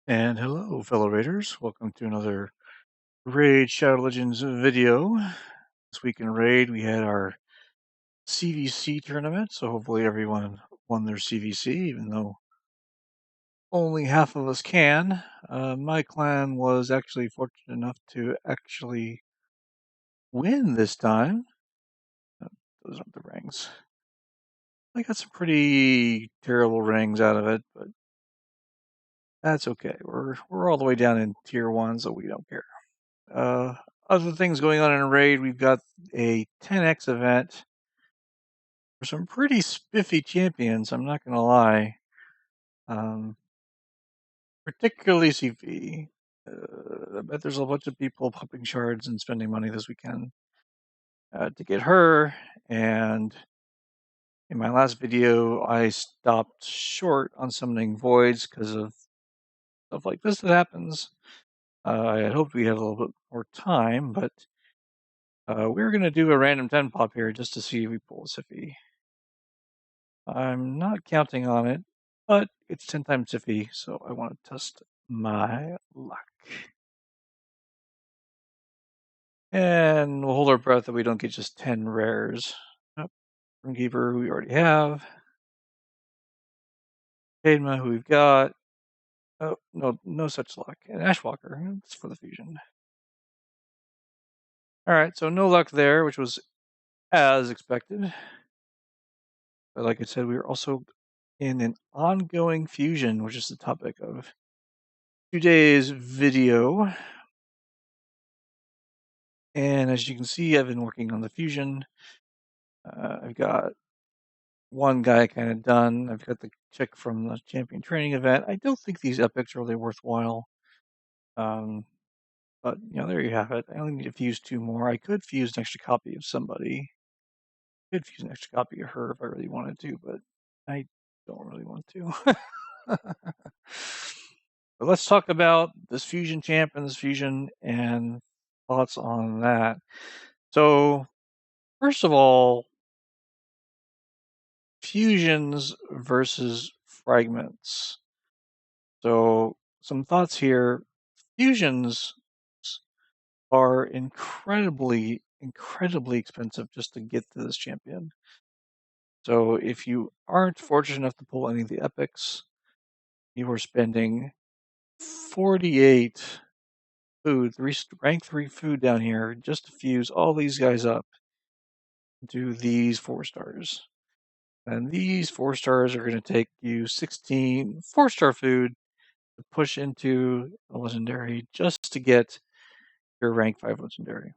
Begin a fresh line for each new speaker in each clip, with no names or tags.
And hello, fellow raiders. Welcome to another Raid Shadow Legends video. This week in Raid, we had our CVC tournament, so hopefully everyone won their CVC, even though only half of us can. My clan was actually fortunate enough to actually win this time. Those aren't the rings. I got some pretty terrible rings out of it, but that's okay. We're all the way down in tier 1, so we don't care. Other things going on in Raid, we've got a 10x event for some pretty spiffy champions, I'm not going to lie. Particularly CV. I bet there's a bunch of people pumping shards and spending money this weekend to get her. And in my last video, I stopped short on summoning voids because of stuff like this that happens. I had hoped we had a little bit more time, but we're going to do a random 10 pop here just to see if we pull a Siffy. I'm not counting on it, but it's 10 times Siffy, so I want to test my luck. And we'll hold our breath that we don't get just 10 rares. Keeper, who we already have. Padma, who we've got. Oh, no such luck. And Ashwalker, it's for the fusion. Alright, so no luck there, which was as expected. But like I said, we were also in an ongoing fusion, which is the topic of today's video. And as you can see, I've been working on the fusion. I've got one guy kind of done. I've got the chick from the champion training event. I don't think these epics are really worthwhile. But, there you have it. I only need to fuse 2 more. I could fuse an extra copy of somebody. I could fuse an extra copy of her if I really wanted to, but I don't really want to. But let's talk about this fusion champ and this fusion and thoughts on that. So, first of all, fusions versus fragments. So, some thoughts here. Fusions are incredibly expensive just to get to this champion. So if you aren't fortunate enough to pull any of the epics, you are spending 48 food, rank 3 food down here just to fuse all these guys up into these 4 stars. And these 4 stars are going to take you 16 4-star food to push into a legendary just to get your rank 5 legendary.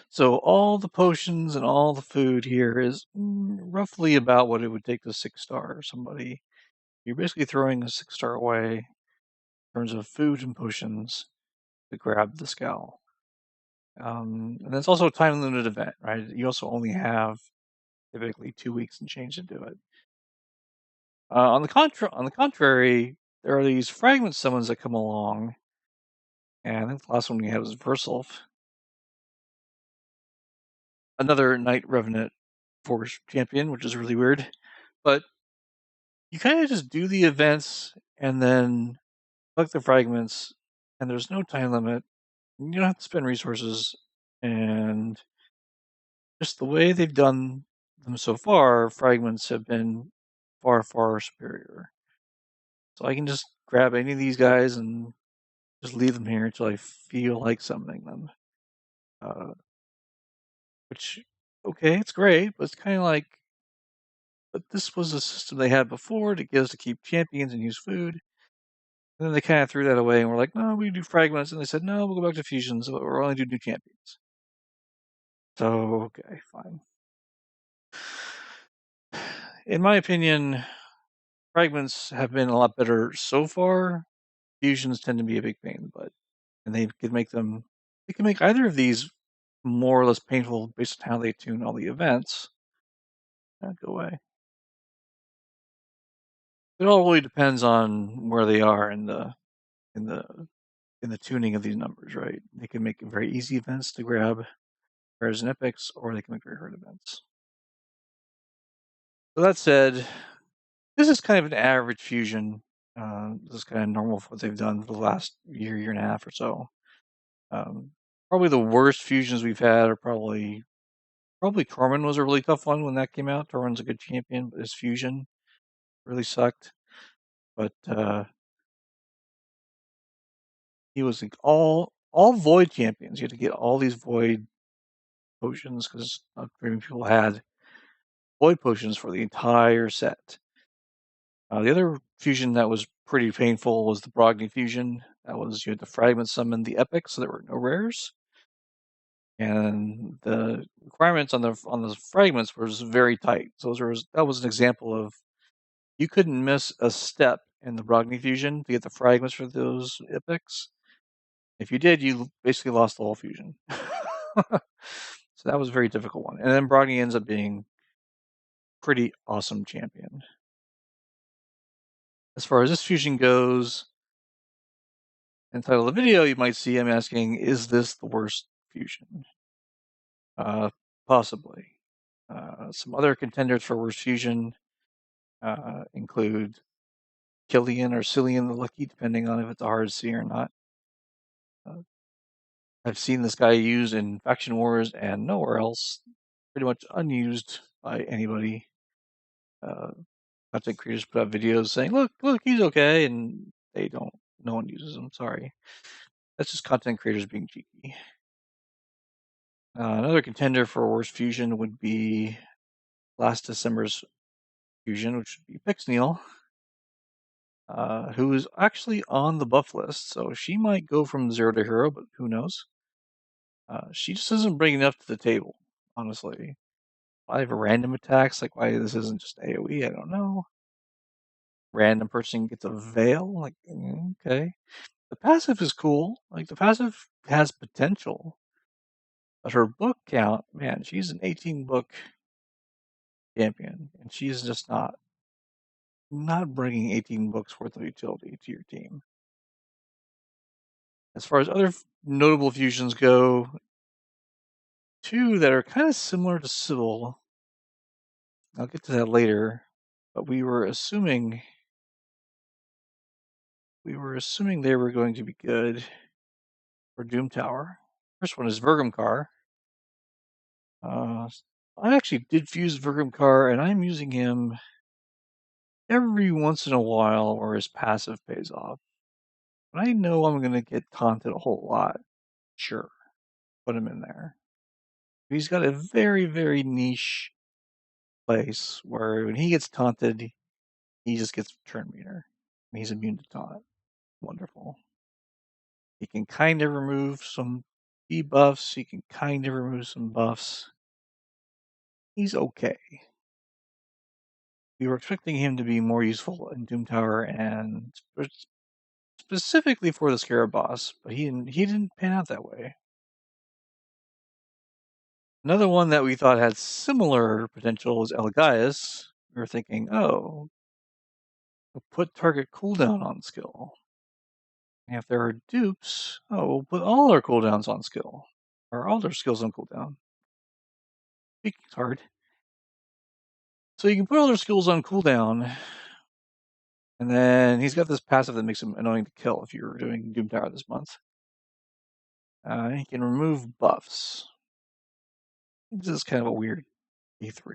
So all the potions and all the food here is roughly about what it would take to 6-star or somebody. You're basically throwing a 6-star away in terms of food and potions to grab the scowl. And it's also a time limited event, right? You also only have typically 2 weeks and change to do it. On the contrary, there are these fragment summons that come along, and I think the last one we had was Versilf, another Knight Revenant Force champion, which is really weird. But you kind of just do the events and then collect the fragments, and there's no time limit. You don't have to spend resources, and just the way they've done them so far, fragments have been far, far superior. So I can just grab any of these guys and just leave them here until I feel like summoning them. Which, okay, it's great, but it's kind of like, but this was a system they had before to get us to keep champions and use food. And then they kind of threw that away and we're like, no, we do fragments. And they said, no, we'll go back to fusions. So we're only doing new champions. So, okay, fine. In my opinion, fragments have been a lot better so far. Fusions tend to be a big pain in the butt. And they can make either of these more or less painful based on how they tune all the events. Go away. It all really depends on where they are in the tuning of these numbers, right? They can make very easy events to grab rares and epics, or they can make very hard events. So that said, this is kind of an average fusion. This is kind of normal for what they've done for the last year and a half or so. Probably the worst fusions we've had are probably Tormund was a really tough one when that came out. Tormund's a good champion, but his fusion really sucked. But he was like all void champions. You had to get all these void potions because not very many people had void potions for the entire set. The other fusion that was pretty painful was the Brogni fusion. That was you had to fragment summon the epic, so there were no rares, and the requirements on the fragments was very tight. So that was an example of you couldn't miss a step in the Brogni fusion to get the fragments for those epics. If you did, you basically lost the whole fusion. So that was a very difficult one. And then Brogni ends up being pretty awesome champion. As far as this fusion goes, in the title of the video, you might see I'm asking, is this the worst fusion? Possibly. Some other contenders for worst fusion include Killian or Cillian the Lucky, depending on if it's a hard C or not. I've seen this guy used in Faction Wars and nowhere else, pretty much unused by anybody. Content creators put out videos saying, look, he's okay, and no one uses him, sorry. That's just content creators being cheeky. Another contender for worst fusion would be last December's fusion, which would be Pixneal, who is actually on the buff list, so she might go from 0 to hero, but who knows? She just doesn't bring enough to the table, honestly. 5 random attacks, like why this isn't just AoE, I don't know. Random person gets a veil, like, okay. The passive is cool, like the passive has potential, but her book count, man, she's an 18 book champion, and she's just not bringing 18 books worth of utility to your team. As far as other notable fusions go, 2 that are kind of similar to Cybele, I'll get to that later, but we were assuming they were going to be good for Doom Tower. First one is Vergamkar. I actually did fuse Vergamkar, and I'm using him every once in a while where his passive pays off. But I know I'm going to get taunted a whole lot. Sure, put him in there. He's got a very, very niche place where when he gets taunted, he just gets turn meter. And he's immune to taunt. Wonderful. He can kind of remove some debuffs. He can kind of remove some buffs. He's okay. We were expecting him to be more useful in Doom Tower and specifically for the Scarab boss, but he didn't pan out that way. Another one that we thought had similar potential was Eligius. We were thinking, oh, we'll put target cooldown on skill. And if there are dupes, oh, we'll put all our cooldowns on skill. Or all their skills on cooldown. Speaking's hard. So you can put all their skills on cooldown, and then he's got this passive that makes him annoying to kill if you're doing Doom Tower this month. He can remove buffs. This is kind of a weird E3.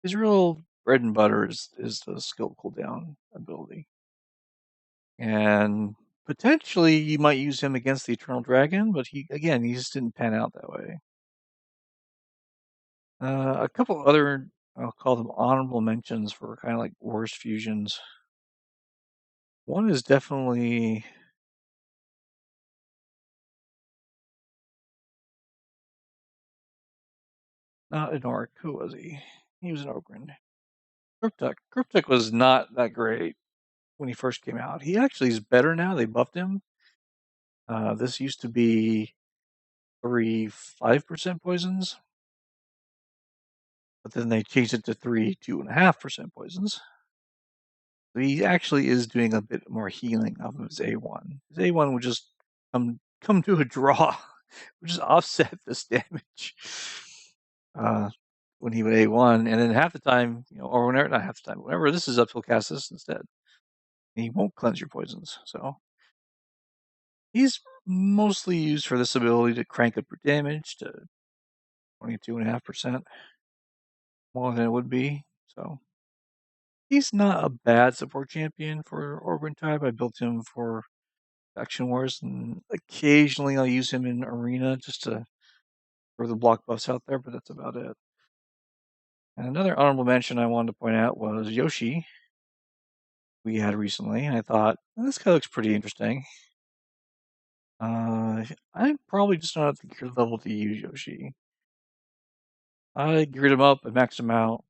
His real bread and butter is the skill cooldown ability. And potentially you might use him against the Eternal Dragon, but he just didn't pan out that way. A couple other, I'll call them honorable mentions for kind of like worst fusions. One is definitely not an orc. Who was he? He was an Ogren. Cryptek. Cryptek was not that great when he first came out. He actually is better now. They buffed him. This used to be 5% poisons, but then they changed it to 2.5% poisons. So he actually is doing a bit more healing off of his A1. His A1 would just come to a draw, would just offset this damage. When he would A1, and then half the time, or whenever, not half the time, whenever this is up, he'll cast this instead. He won't cleanse your poisons, so he's mostly used for this ability to crank up your damage to 22.5% more than it would be. So he's not a bad support champion for Orban type. I built him for Faction Wars, and occasionally I'll use him in Arena just to throw the block buffs out there, but that's about it. And another honorable mention I wanted to point out was Yoshi, we had recently, and I thought, "Well, this guy looks pretty interesting." I'm probably just not at the gear level to use Yoshi. I geared him up, I maxed him out.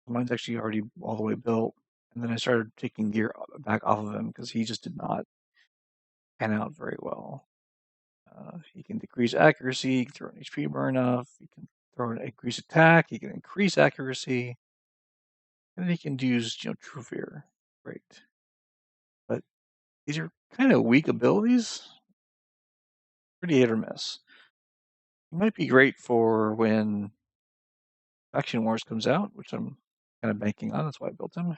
Mine's actually already all the way built, and then I started taking gear back off of him because he just did not pan out very well. He can decrease accuracy, he can throw an HP burn off, he can throw an increase attack, he can increase accuracy, and he can use True Fear. Great. But these are kind of weak abilities, pretty hit or miss. He might be great for when Faction Wars comes out, which I'm kind of banking on. That's why I built him.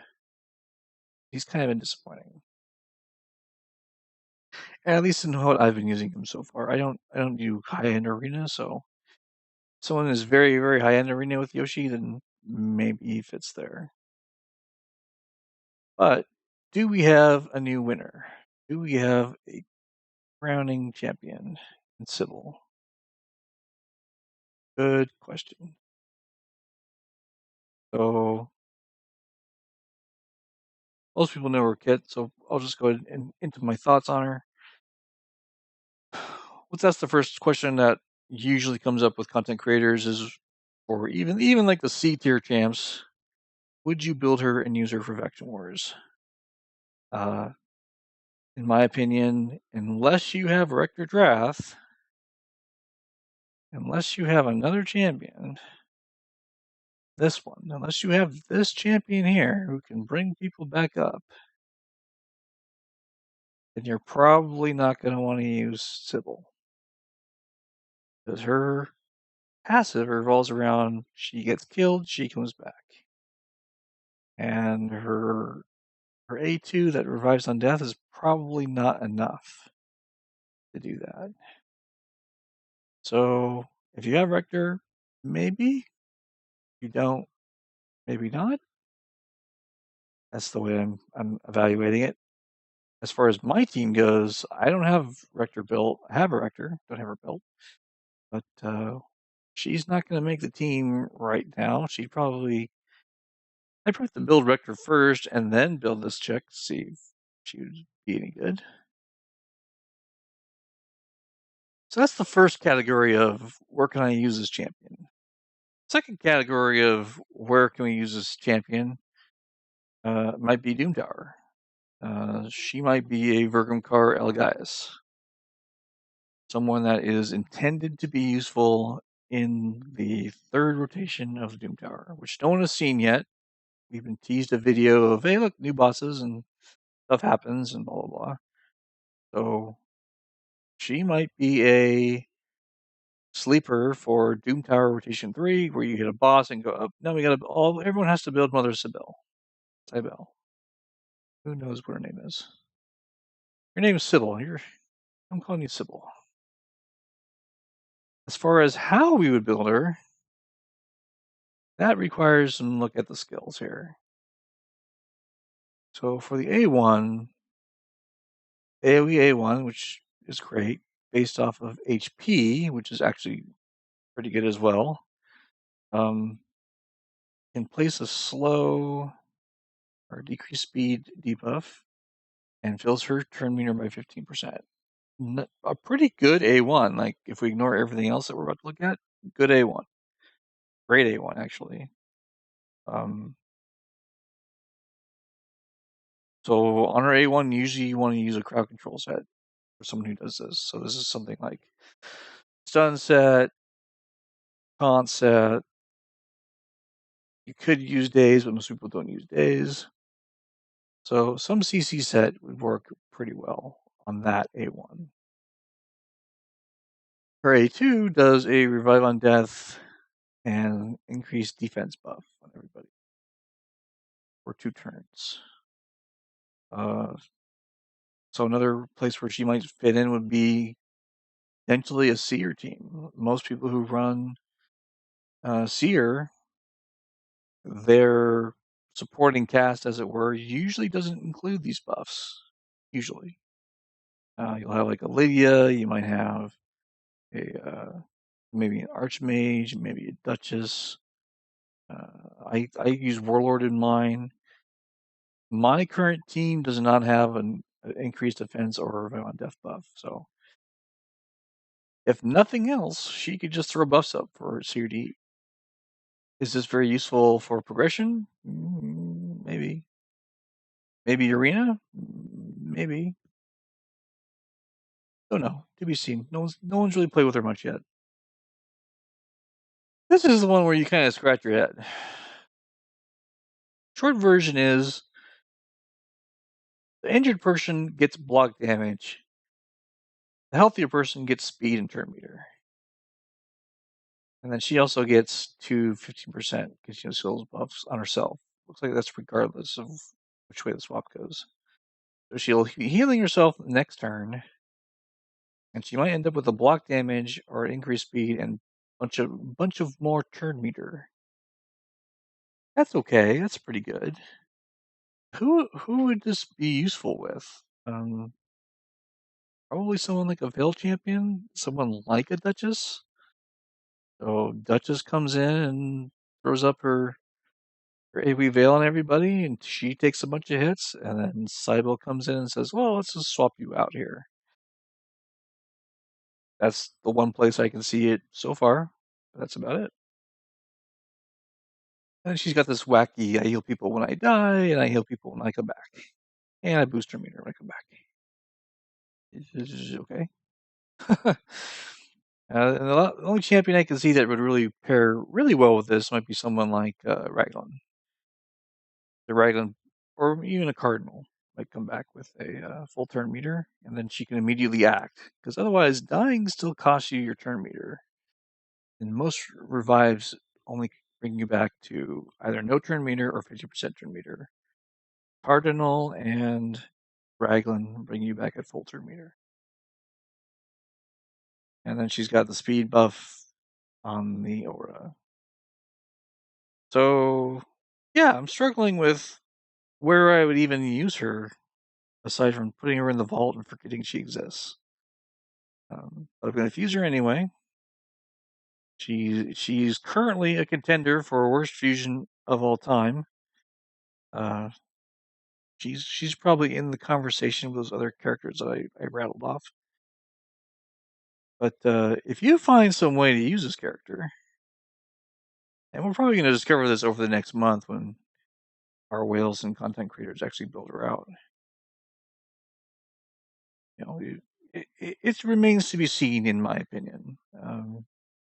He's kind of been disappointing, at least in what I've been using him so far. I don't do high end arena, so if someone is very very high end arena with Yoshi, then maybe he fits there. But do we have a new winner? Do we have a crowning champion in Cybele? Good question. So most people know her kit, so I'll just go ahead and into my thoughts on her. That's the first question that usually comes up with content creators is, or even like the C tier champs, would you build her and use her for Faction Wars? In my opinion, unless you have Rector Drath, unless you have another champion, this one, unless you have this champion here who can bring people back up, then you're probably not going to want to use Cybele. Because her passive revolves around she gets killed, she comes back. And her A2 that revives on death is probably not enough to do that. So if you have Rector, maybe. If you don't, maybe not. That's the way I'm evaluating it. As far as my team goes, I don't have Rector built. I have a Rector, don't have her built. But she's not going to make the team right now. I'd probably have to build Rector first and then build this chick to see if she would be any good. So that's the first category of where can I use this champion. Second category of where can we use this champion might be Doom Tower. She might be a Vergumcar Eligius. Someone that is intended to be useful in the third rotation of Doom Tower, which no one has seen yet. We've been teased a video of, hey, look, new bosses and stuff happens and blah, blah, blah. So she might be a sleeper for Doom Tower Rotation 3, where you hit a boss and go up. Now everyone has to build Mother Cybele. Who knows what her name is? Your name is Cybele. I'm calling you Cybele. As far as how we would build her, that requires some look at the skills here. So for the A1, AoE A1, which is great, based off of HP, which is actually pretty good as well, can place a slow or decreased speed debuff and fills her turn meter by 15%. A pretty good A1. Like, if we ignore everything else that we're about to look at, good A1. Great A1, actually. So on our A1, usually you want to use a crowd control set for someone who does this. So this is something like stun set, taunt set. You could use days, but most people don't use days. So some CC set would work pretty well on that A1. Her A2 does a revive on death and increased defense buff on everybody for 2 turns. So another place where she might fit in would be potentially a seer team. Most people who run seer, their supporting cast, as it were, usually doesn't include these buffs. Usually, you'll have like a Lydia. You might have a maybe an archmage, maybe a duchess. I use warlord in mine. My current team does not have an increased defense or a violent death buff, so if nothing else, she could just throw buffs up for CRD. Is this very useful for progression? Maybe. Maybe arena? Maybe. Don't know. To be seen. No one's really played with her much yet. This is the one where you kind of scratch your head. Short version is the injured person gets block damage. The healthier person gets speed and turn meter. And then she also gets 15% because she skills buffs on herself. Looks like that's regardless of which way the swap goes. So she'll be healing herself next turn, and she might end up with a block damage or increased speed and bunch of more turn meter. That's okay. That's pretty good. Who would this be useful with? Probably someone like a Veil champion, someone like a Duchess. So Duchess comes in and throws up her AoE Veil on everybody, and she takes a bunch of hits, and then Cybele comes in and says, well, let's just swap you out here. That's the one place I can see it so far. That's about it. And she's got this wacky, I heal people when I die, and I heal people when I come back. And I boost her meter when I come back. Okay. And the only champion I can see that would really pair really well with this might be someone like Raglan. The Raglan, or even a Cardinal, might come back with a full turn meter, and then she can immediately act. Because otherwise, dying still costs you your turn meter. And most revives only bring you back to either no turn meter or 50% turn meter. Cardinal and Raglan bring you back at full turn meter. And then she's got the speed buff on the aura. So, yeah, I'm struggling with where I would even use her, aside from putting her in the vault and forgetting she exists. But I'm going to use her anyway. She's currently a contender for worst fusion of all time. She's probably in the conversation with those other characters that I rattled off. But if you find some way to use this character, and we're probably going to discover this over the next month when our whales and content creators actually build her out. You know, it remains to be seen, in my opinion.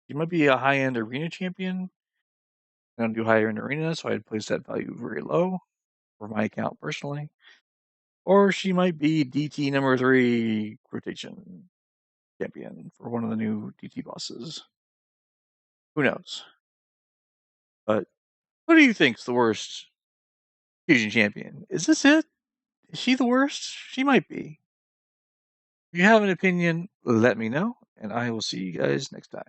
You might be a high-end arena champion. I don't do higher-end arena, so I'd place that value very low for my account personally. Or she might be DT number 3 rotation champion for one of the new DT bosses. Who knows? But who do you think's the worst fusion champion? Is this it? Is she the worst? She might be. If you have an opinion, let me know, and I will see you guys next time.